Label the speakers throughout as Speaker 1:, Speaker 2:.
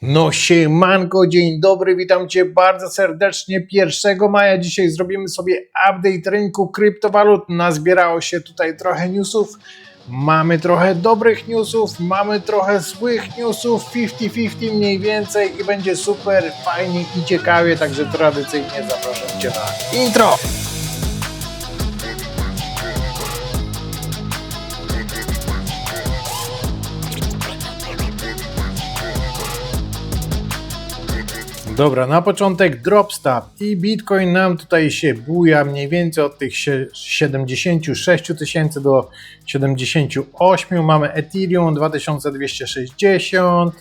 Speaker 1: No siemanko, dzień dobry, witam Cię bardzo serdecznie 1 maja. Dzisiaj zrobimy sobie update rynku kryptowalut. Nazbierało się tutaj trochę newsów. Mamy trochę dobrych newsów, mamy trochę złych newsów, 50-50 mniej więcej i będzie super fajnie i ciekawie, także tradycyjnie zapraszam Cię na intro. Dobra, na początek Dropstop i Bitcoin nam tutaj się buja mniej więcej od tych 76 tysięcy do 78. Mamy Ethereum 2260.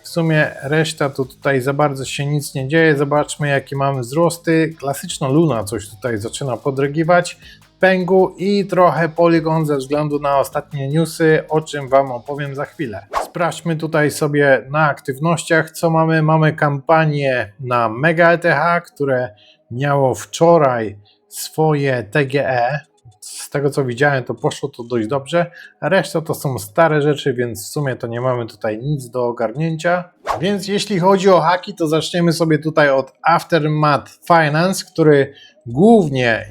Speaker 1: W sumie reszta to tutaj za bardzo się nic nie dzieje. Zobaczmy jakie mamy wzrosty. Klasyczna Luna coś tutaj zaczyna podrygiwać. Pengu i trochę Polygon ze względu na ostatnie newsy, o czym Wam opowiem za chwilę. Sprawdźmy tutaj sobie na aktywnościach, co mamy. Mamy kampanię na Mega ETH, które miało wczoraj swoje TGE. Z tego co widziałem, to poszło to dość dobrze. Reszta to są stare rzeczy, więc w sumie to nie mamy tutaj nic do ogarnięcia. Więc jeśli chodzi o haki, to zaczniemy sobie tutaj od Aftermath Finance, który głównie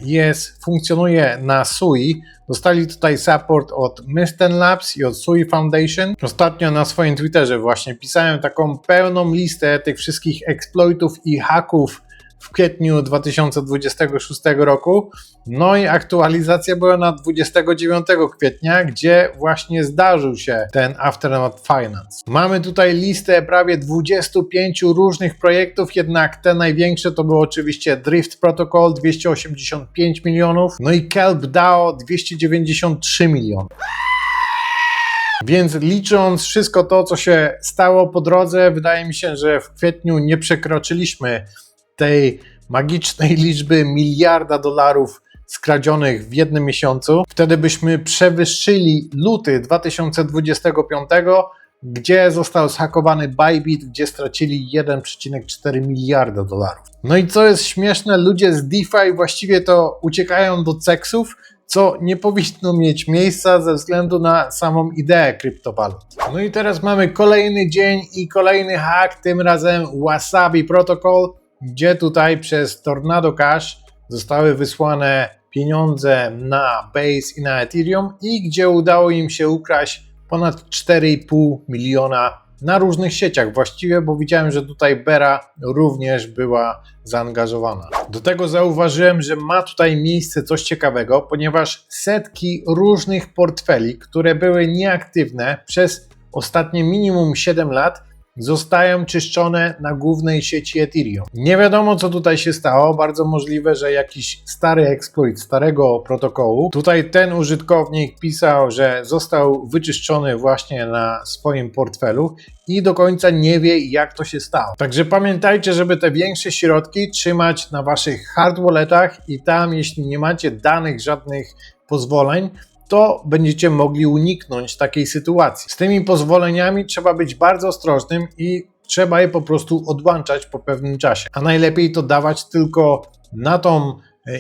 Speaker 1: funkcjonuje na SUI. Dostali tutaj support od Mysten Labs i od SUI Foundation. Ostatnio na swoim Twitterze właśnie pisałem taką pełną listę tych wszystkich exploitów i haków w kwietniu 2026 roku. No i aktualizacja była na 29 kwietnia, gdzie właśnie zdarzył się ten Aftermath Finance. Mamy tutaj listę prawie 25 różnych projektów, jednak te największe to było oczywiście Drift Protocol 285 milionów, no i Kelp DAO 293 miliony. Więc licząc wszystko to, co się stało po drodze, wydaje mi się, że w kwietniu nie przekroczyliśmy tej magicznej liczby $1 miliarda skradzionych w jednym miesiącu. Wtedy byśmy przewyższyli luty 2025, gdzie został zhakowany Bybit, gdzie stracili $1,4 miliarda. No i co jest śmieszne, ludzie z DeFi właściwie to uciekają do ceksów, co nie powinno mieć miejsca ze względu na samą ideę kryptowalut. No i teraz mamy kolejny dzień i kolejny hack, tym razem Wasabi Protocol, gdzie tutaj przez Tornado Cash zostały wysłane pieniądze na Base i na Ethereum i gdzie udało im się ukraść ponad 4,5 miliona na różnych sieciach właściwie, bo widziałem, że tutaj Bera również była zaangażowana. Do tego zauważyłem, że ma tutaj miejsce coś ciekawego, ponieważ setki różnych portfeli, które były nieaktywne przez ostatnie minimum 7 lat, zostają czyszczone na głównej sieci Ethereum. Nie wiadomo co tutaj się stało, bardzo możliwe, że jakiś stary exploit starego protokołu. Tutaj ten użytkownik pisał, że został wyczyszczony właśnie na swoim portfelu i do końca nie wie jak to się stało. Także pamiętajcie, żeby te większe środki trzymać na waszych hard walletach i tam jeśli nie macie danych żadnych pozwoleń, to będziecie mogli uniknąć takiej sytuacji. Z tymi pozwoleniami trzeba być bardzo ostrożnym i trzeba je po prostu odłączać po pewnym czasie. A najlepiej to dawać tylko na tą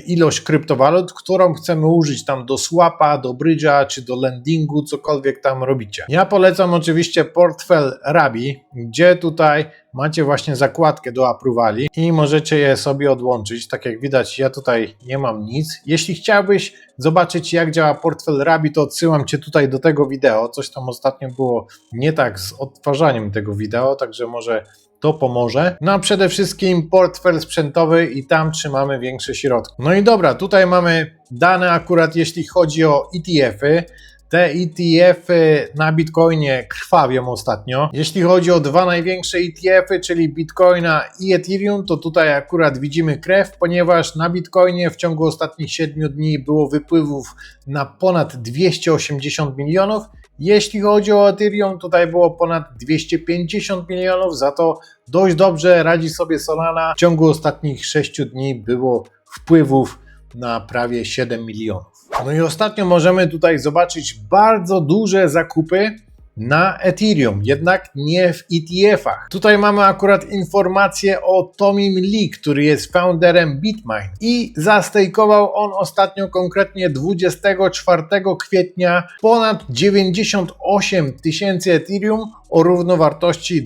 Speaker 1: ilość kryptowalut, którą chcemy użyć tam do swapa, do bridge'a czy do lendingu, cokolwiek tam robicie. Ja polecam oczywiście portfel Rabi, gdzie tutaj macie właśnie zakładkę do aprowali i możecie je sobie odłączyć. Tak jak widać, ja tutaj nie mam nic. Jeśli chciałbyś zobaczyć jak działa portfel Rabi, to odsyłam Cię tutaj do tego wideo. Coś tam ostatnio było nie tak z odtwarzaniem tego wideo, także może to pomoże. No a przede wszystkim portfel sprzętowy i tam trzymamy większe środki. No i dobra, tutaj mamy dane akurat jeśli chodzi o ETF-y. Te ETF-y na Bitcoinie krwawią ostatnio. Jeśli chodzi o dwa największe ETF-y, czyli Bitcoina i Ethereum, to tutaj akurat widzimy krew, ponieważ na Bitcoinie w ciągu ostatnich 7 dni było wypływów na ponad 280 milionów. Jeśli chodzi o Ethereum, tutaj było ponad 250 milionów, za to dość dobrze radzi sobie Solana. W ciągu ostatnich 6 dni było wpływów na prawie 7 milionów. No i ostatnio możemy tutaj zobaczyć bardzo duże zakupy na Ethereum, jednak nie w ETF-ach. Tutaj mamy akurat informację o Tomim Lee, który jest founderem Bitmain i zastejkował on ostatnio konkretnie 24 kwietnia ponad 98 tysięcy Ethereum o równowartości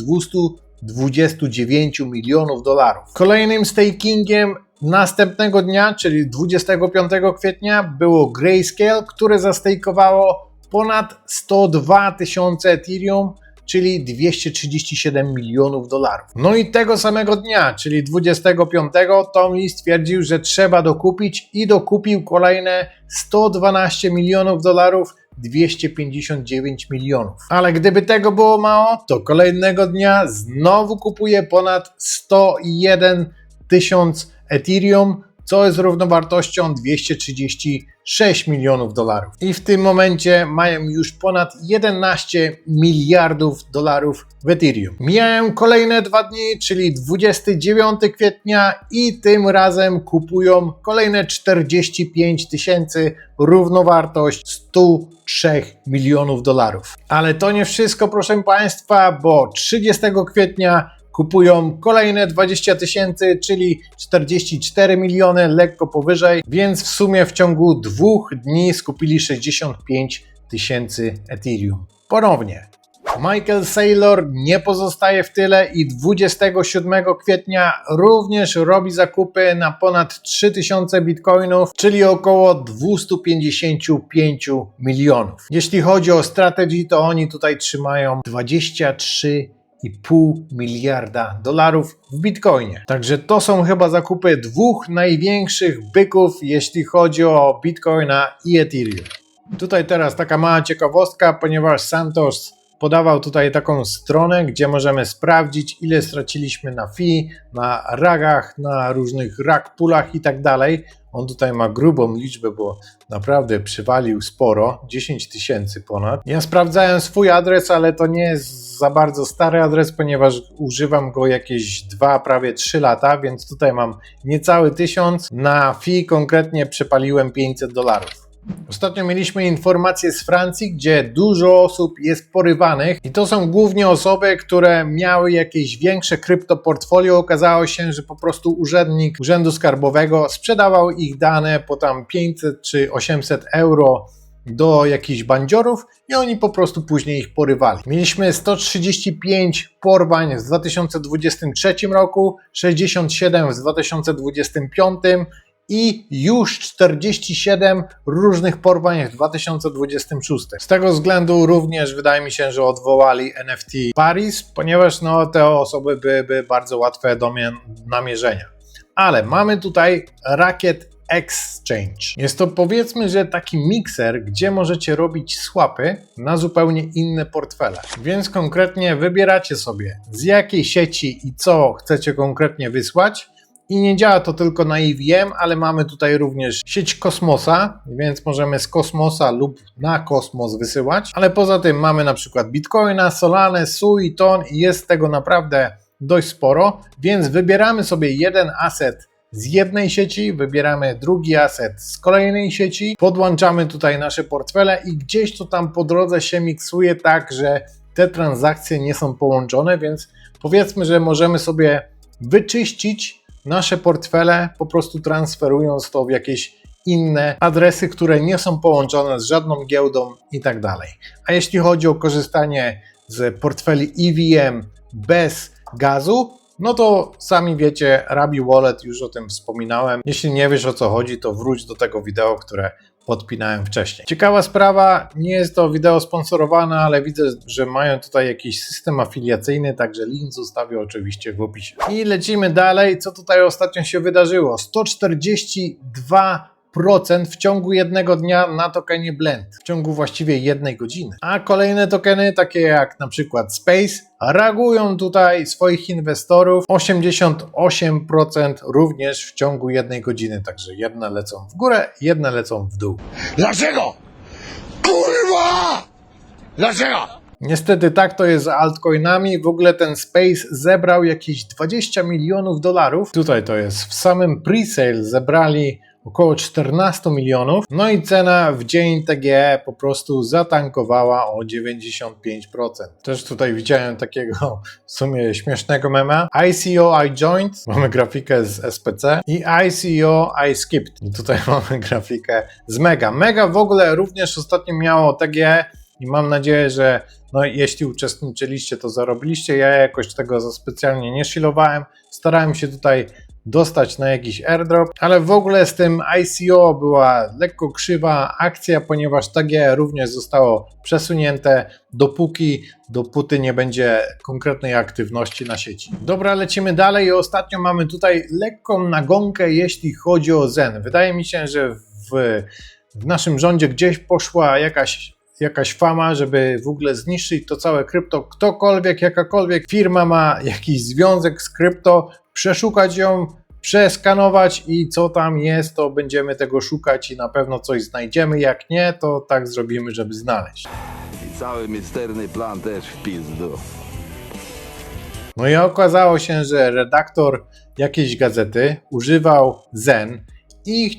Speaker 1: 29 milionów dolarów. Kolejnym stakingiem następnego dnia, czyli 25 kwietnia, było Grayscale, które zastejkowało ponad 102 tysiące Ethereum, czyli 237 milionów dolarów. No i tego samego dnia, czyli 25, Tom Lee stwierdził, że trzeba dokupić i dokupił kolejne 112 milionów dolarów, 259 milionów. Ale gdyby tego było mało, to kolejnego dnia znowu kupuje ponad 101 tysiąc Ethereum, co jest równowartością 236 milionów dolarów. I w tym momencie mają już ponad 11 miliardów dolarów w Ethereum. Mijają kolejne 2 dni, czyli 29 kwietnia i tym razem kupują kolejne 45 tysięcy, równowartość 103 milionów dolarów. Ale to nie wszystko, proszę Państwa, bo 30 kwietnia kupują kolejne 20 tysięcy, czyli 44 miliony, lekko powyżej, więc w sumie w ciągu 2 dni skupili 65 tysięcy Ethereum. Ponownie. Michael Saylor nie pozostaje w tyle i 27 kwietnia również robi zakupy na ponad 3000 bitcoinów, czyli około 255 milionów. Jeśli chodzi o strategy, to oni tutaj trzymają 23,5 miliarda dolarów w Bitcoinie. Także to są chyba zakupy 2 największych byków, jeśli chodzi o Bitcoina i Ethereum. Tutaj teraz taka mała ciekawostka, ponieważ Santos podawał tutaj taką stronę, gdzie możemy sprawdzić, ile straciliśmy na fee, na ragach, na różnych rag poolach i tak dalej. On tutaj ma grubą liczbę, bo naprawdę przywalił sporo, 10 tysięcy ponad. Ja sprawdzałem swój adres, ale to nie jest za bardzo stary adres, ponieważ używam go jakieś 2, prawie 3 lata, więc tutaj mam niecały 1000. Na fee konkretnie przepaliłem 500 dolarów. Ostatnio mieliśmy informacje z Francji, gdzie dużo osób jest porywanych i to są głównie osoby, które miały jakieś większe kryptoportfolio. Okazało się, że po prostu urzędnik Urzędu Skarbowego sprzedawał ich dane po tam 500 czy 800 euro do jakichś bandziorów i oni po prostu później ich porywali. Mieliśmy 135 porwań w 2023 roku, 67 w 2025 i już 47 różnych porwań w 2026. Z tego względu również wydaje mi się, że odwołali NFT Paris, ponieważ no, te osoby były bardzo łatwe do namierzenia. Ale mamy tutaj Racket Exchange. Jest to, powiedzmy, że taki mikser, gdzie możecie robić swapy na zupełnie inne portfele. Więc konkretnie wybieracie sobie, z jakiej sieci i co chcecie konkretnie wysłać. I nie działa to tylko na EVM, ale mamy tutaj również sieć Kosmosa, więc możemy z Kosmosa lub na Kosmos wysyłać. Ale poza tym mamy na przykład Bitcoina, Solanę, Sui, Ton i jest tego naprawdę dość sporo. Więc wybieramy sobie jeden asset z jednej sieci, wybieramy drugi asset z kolejnej sieci, podłączamy tutaj nasze portfele i gdzieś to tam po drodze się miksuje tak, że te transakcje nie są połączone, więc powiedzmy, że możemy sobie wyczyścić nasze portfele, po prostu transferując to w jakieś inne adresy, które nie są połączone z żadną giełdą i tak dalej. A jeśli chodzi o korzystanie z portfeli EVM bez gazu, no to sami wiecie, Rabi Wallet, już o tym wspominałem. Jeśli nie wiesz, o co chodzi, to wróć do tego wideo, które podpinałem wcześniej. Ciekawa sprawa, nie jest to wideo sponsorowane, ale widzę, że mają tutaj jakiś system afiliacyjny, także link zostawię oczywiście w opisie. I lecimy dalej. Co tutaj ostatnio się wydarzyło? 142% w ciągu jednego dnia na tokenie Blend, w ciągu właściwie jednej godziny. A kolejne tokeny, takie jak na przykład Space, reagują tutaj swoich inwestorów, 88% również w ciągu jednej godziny, także jedne lecą w górę, jedne lecą w dół.
Speaker 2: Dlaczego? Kurwa! Dlaczego?
Speaker 1: Niestety tak to jest z altcoinami. W ogóle ten Space zebrał jakieś 20 milionów dolarów. Tutaj to jest w samym pre-sale zebrali około 14 milionów. No i cena w dzień TGE po prostu zatankowała o 95%. Też tutaj widziałem takiego w sumie śmiesznego mema. ICO I joined, mamy grafikę z SPC i ICO I skipped. I tutaj mamy grafikę z Mega. Mega w ogóle również ostatnio miało TGE i mam nadzieję, że no, jeśli uczestniczyliście, to zarobiliście. Ja jakoś tego za specjalnie nie shillowałem. Starałem się tutaj dostać na jakiś airdrop, ale w ogóle z tym ICO była lekko krzywa akcja, ponieważ TG również zostało przesunięte, dopóty nie będzie konkretnej aktywności na sieci. Dobra, lecimy dalej i ostatnio mamy tutaj lekką nagonkę, jeśli chodzi o Zen. Wydaje mi się, że w naszym rządzie gdzieś poszła jakaś fama, żeby w ogóle zniszczyć to całe krypto. Ktokolwiek, jakakolwiek firma ma jakiś związek z krypto, przeszukać ją, przeskanować i co tam jest, to będziemy tego szukać i na pewno coś znajdziemy. Jak nie, to tak zrobimy, żeby znaleźć.
Speaker 3: I cały misterny plan też w pizdu.
Speaker 1: No i okazało się, że redaktor jakiejś gazety używał Zen i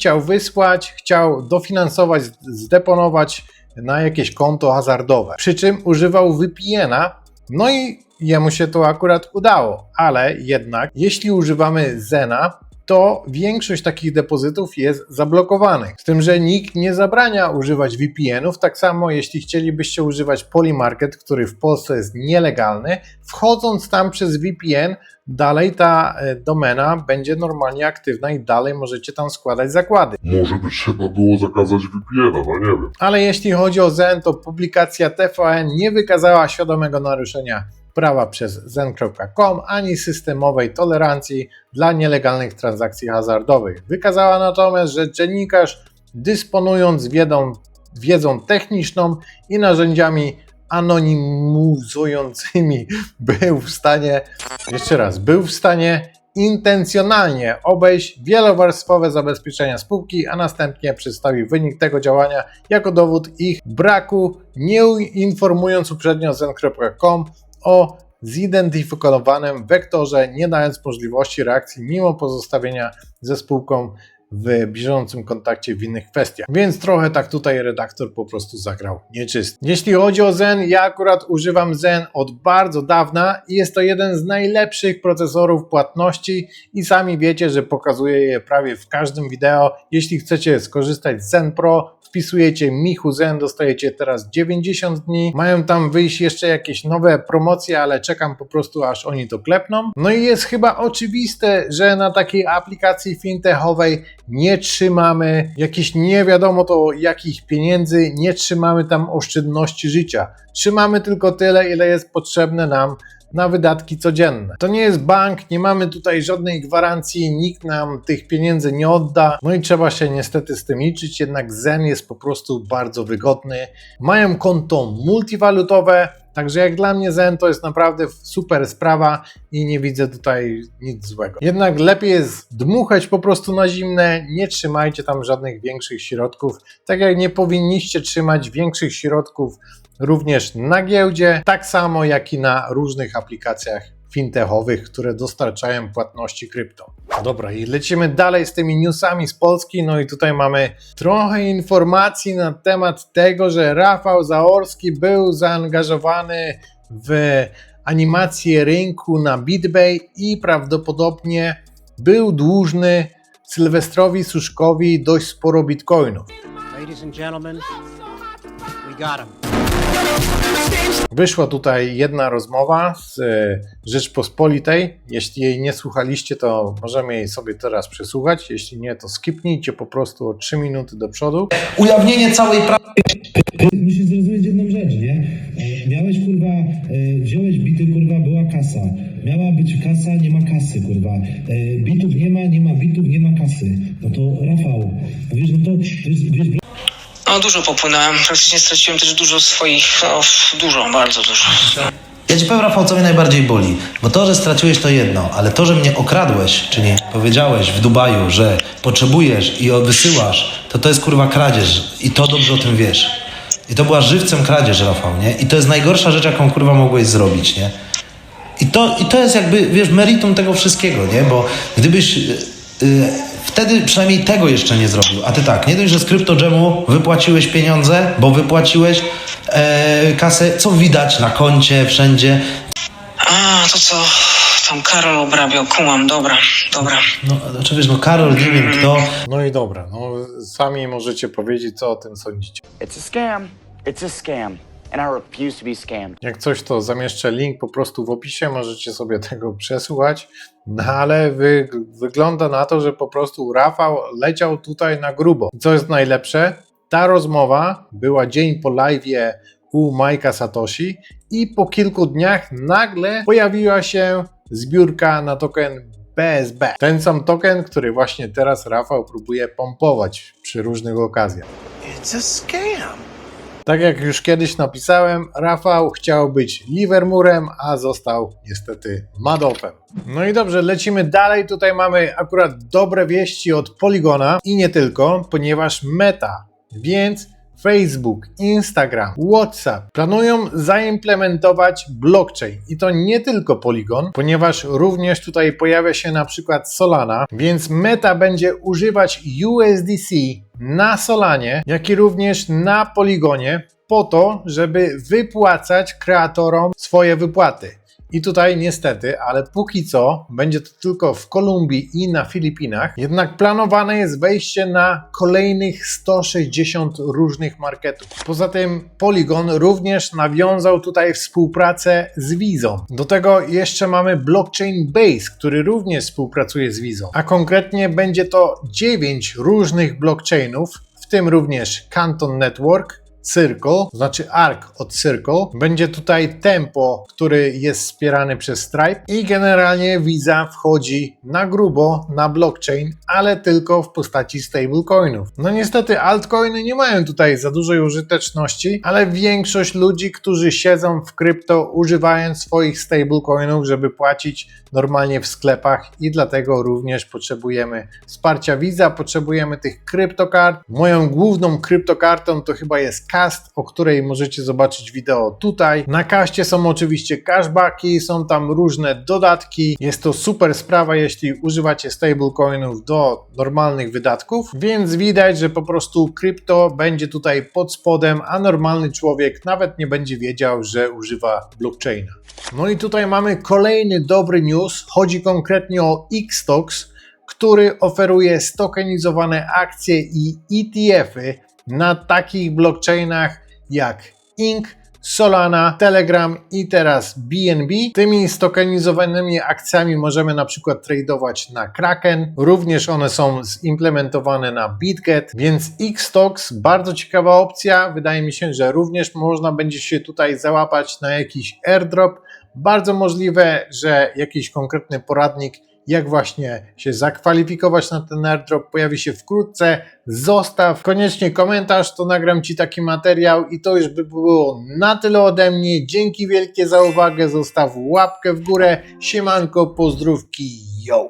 Speaker 1: chciał dofinansować, zdeponować na jakieś konto hazardowe. Przy czym używał VPN-a, no i jemu się to akurat udało, ale jednak jeśli używamy Zena, to większość takich depozytów jest zablokowanych. Z tym, że nikt nie zabrania używać VPN-ów. Tak samo jeśli chcielibyście używać Polymarket, który w Polsce jest nielegalny, wchodząc tam przez VPN, dalej ta domena będzie normalnie aktywna i dalej możecie tam składać zakłady.
Speaker 4: Może by trzeba było zakazać VPN-a, no nie wiem.
Speaker 1: Ale jeśli chodzi o Zen, to publikacja TVN nie wykazała świadomego naruszenia prawa przez zen.com ani systemowej tolerancji dla nielegalnych transakcji hazardowych. Wykazała natomiast, że dziennikarz, dysponując wiedzą techniczną i narzędziami anonimizującymi, był w stanie intencjonalnie obejść wielowarstwowe zabezpieczenia spółki, a następnie przedstawił wynik tego działania jako dowód ich braku, nie informując uprzednio zen.com o zidentyfikowanym wektorze, nie dając możliwości reakcji mimo pozostawienia ze spółką w bieżącym kontakcie w innych kwestiach. Więc trochę tak tutaj redaktor po prostu zagrał nieczysty. Jeśli chodzi o Zen, ja akurat używam Zen od bardzo dawna i jest to jeden z najlepszych procesorów płatności i sami wiecie, że pokazuję je prawie w każdym wideo. Jeśli chcecie skorzystać z Zen Pro, wpisujecie Michu Zen, dostajecie teraz 90 dni. Mają tam wyjść jeszcze jakieś nowe promocje, ale czekam po prostu aż oni to klepną. No i jest chyba oczywiste, że na takiej aplikacji fintechowej nie trzymamy jakichś nie wiadomo to jakich pieniędzy, nie trzymamy tam oszczędności życia. Trzymamy tylko tyle, ile jest potrzebne nam na wydatki codzienne. To nie jest bank, nie mamy tutaj żadnej gwarancji, nikt nam tych pieniędzy nie odda, no i trzeba się niestety z tym liczyć, jednak Zen jest po prostu bardzo wygodny. Mają konto multiwalutowe, także jak dla mnie Zen to jest naprawdę super sprawa i nie widzę tutaj nic złego. Jednak lepiej jest dmuchać po prostu na zimne, nie trzymajcie tam żadnych większych środków, tak jak nie powinniście trzymać większych środków również na giełdzie, tak samo jak i na różnych aplikacjach fintechowych, które dostarczają płatności krypto. Dobra, i lecimy dalej z tymi newsami z Polski. No i tutaj mamy trochę informacji na temat tego, że Rafał Zaorski był zaangażowany w animację rynku na BitBay i prawdopodobnie był dłużny Sylwestrowi Suszkowi dość sporo bitcoinów.
Speaker 5: Ladies and gentlemen, we got him.
Speaker 1: Wyszła tutaj jedna rozmowa z Rzeczpospolitej. Jeśli jej nie słuchaliście, to możemy jej sobie teraz przesłuchać. Jeśli nie, to skipnijcie po prostu o 3 minuty do przodu.
Speaker 6: Ujawnienie całej prawdy.
Speaker 7: Musisz zrozumieć jedną rzecz, nie? Miałeś kurwa, wziąłeś bity, kurwa, była kasa. Miała być kasa, nie ma kasy, kurwa. Bitów nie ma bitów, nie ma kasy. No to Rafał, wiesz, no to wiesz,
Speaker 8: No dużo popłynąłem, praktycznie straciłem też dużo swoich, dużo, bardzo dużo.
Speaker 6: Ja ci powiem, Rafał, co mnie najbardziej boli. Bo to, że straciłeś, to jedno, ale to, że mnie okradłeś, czyli powiedziałeś w Dubaju, że potrzebujesz i wysyłasz, to jest kurwa kradzież i to dobrze o tym wiesz. I to była żywcem kradzież, Rafał, nie? I to jest najgorsza rzecz, jaką kurwa mogłeś zrobić, nie? I to jest jakby, wiesz, meritum tego wszystkiego, nie? Bo gdybyś wtedy przynajmniej tego jeszcze nie zrobił. A ty tak, nie dość, że z CryptoGemu wypłaciłeś pieniądze, bo wypłaciłeś kasę, co widać na koncie, wszędzie.
Speaker 8: A, to co tam Karol obrabiał, kumam, dobra.
Speaker 6: No, znaczy wiesz, no Karol, nie wiem kto.
Speaker 1: No i dobra, no sami możecie powiedzieć, co o tym sądzicie.
Speaker 9: It's a scam. It's a scam. and I refuse to be scammed.
Speaker 1: Jak coś, to zamieszczę link po prostu w opisie, możecie sobie tego przesłuchać, no ale wygląda na to, że po prostu Rafał leciał tutaj na grubo. Co jest najlepsze? Ta rozmowa była dzień po live'ie u Majka Satoshi i po kilku dniach nagle pojawiła się zbiórka na token BSB. Ten sam token, który właśnie teraz Rafał próbuje pompować przy różnych okazjach.
Speaker 2: It's a scam.
Speaker 1: Tak jak już kiedyś napisałem, Rafał chciał być Livermurem, a został niestety Madoffem. No i dobrze, lecimy dalej. Tutaj mamy akurat dobre wieści od Polygona i nie tylko, ponieważ Meta, więc Facebook, Instagram, WhatsApp planują zaimplementować blockchain i to nie tylko Polygon, ponieważ również tutaj pojawia się na przykład Solana, więc Meta będzie używać USDC na Solanie, jak i również na Polygonie po to, żeby wypłacać kreatorom swoje wypłaty. I tutaj niestety, ale póki co będzie to tylko w Kolumbii i na Filipinach, jednak planowane jest wejście na kolejnych 160 różnych marketów. Poza tym Polygon również nawiązał tutaj współpracę z Vizą. Do tego jeszcze mamy Blockchain Base, który również współpracuje z Vizą, a konkretnie będzie to 9 różnych blockchainów, w tym również Canton Network, Circle, to znaczy ARK od Circle. Będzie tutaj Tempo, który jest wspierany przez Stripe i generalnie Visa wchodzi na grubo na blockchain, ale tylko w postaci stablecoinów. No niestety altcoiny nie mają tutaj za dużej użyteczności, ale większość ludzi, którzy siedzą w krypto, używają swoich stablecoinów, żeby płacić normalnie w sklepach i dlatego również potrzebujemy wsparcia Visa, potrzebujemy tych kryptokart. Moją główną kryptokartą to chyba jest Cast, o której możecie zobaczyć wideo tutaj. Na Castie są oczywiście cashbacki, są tam różne dodatki. Jest to super sprawa, jeśli używacie stablecoinów do normalnych wydatków, więc widać, że po prostu krypto będzie tutaj pod spodem, a normalny człowiek nawet nie będzie wiedział, że używa blockchaina. No i tutaj mamy kolejny dobry news. Chodzi konkretnie o Xtox, który oferuje stokenizowane akcje i ETF-y na takich blockchainach jak Ink, Solana, Telegram i teraz BNB. Tymi stokenizowanymi akcjami możemy na przykład tradować na Kraken. Również one są zimplementowane na BitGet, więc Xtox bardzo ciekawa opcja. Wydaje mi się, że również można będzie się tutaj załapać na jakiś airdrop. Bardzo możliwe, że jakiś konkretny poradnik, jak właśnie się zakwalifikować na ten airdrop, pojawi się wkrótce. Zostaw koniecznie komentarz, to nagram Ci taki materiał i to już by było na tyle ode mnie. Dzięki wielkie za uwagę, zostaw łapkę w górę, siemanko, pozdrówki, yo!